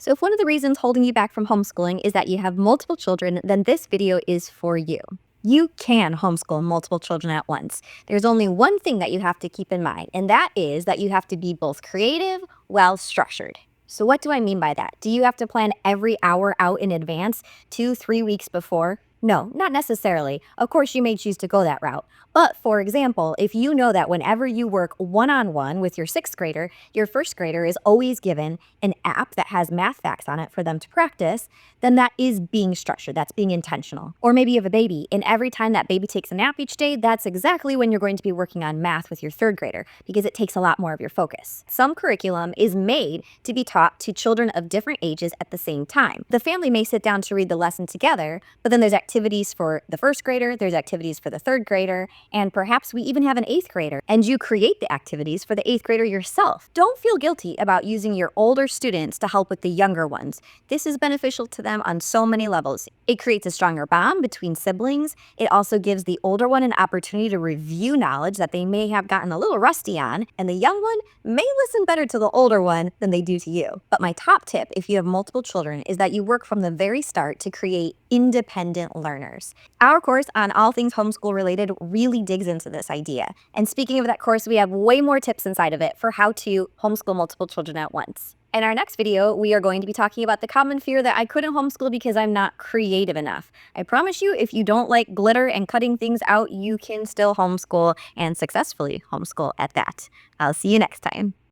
So if one of the reasons holding you back from homeschooling is that you have multiple children, then this video is for you. You can homeschool multiple children at once. There's only one thing that you have to keep in mind, and that is that you have to be both creative while structured. So what do I mean by that? Do you have to plan every hour out in advance, 2, 3 weeks before? No, not necessarily. Of course, you may choose to go that route. But for example, if you know that whenever you work one-on-one with your sixth grader, your first grader is always given an app that has math facts on it for them to practice, then that is being structured. That's being intentional. Or maybe you have a baby, and every time that baby takes a nap each day, that's exactly when you're going to be working on math with your third grader because it takes a lot more of your focus. Some curriculum is made to be taught to children of different ages at the same time. The family may sit down to read the lesson together, but then there's activities for the first grader, there's activities for the third grader, and perhaps we even have an eighth grader, and you create the activities for the eighth grader yourself. Don't feel guilty about using your older students to help with the younger ones. This is beneficial to them on so many levels. It creates a stronger bond between siblings. It also gives the older one an opportunity to review knowledge that they may have gotten a little rusty on, and the young one may listen better to the older one than they do to you. But my top tip, if you have multiple children, is that you work from the very start to create independent learners. Our course on all things homeschool related really digs into this idea. And speaking of that course, we have way more tips inside of it for how to homeschool multiple children at once. In our next video, we are going to be talking about the common fear that I couldn't homeschool because I'm not creative enough. I promise you, if you don't like glitter and cutting things out, you can still homeschool and successfully homeschool at that. I'll see you next time.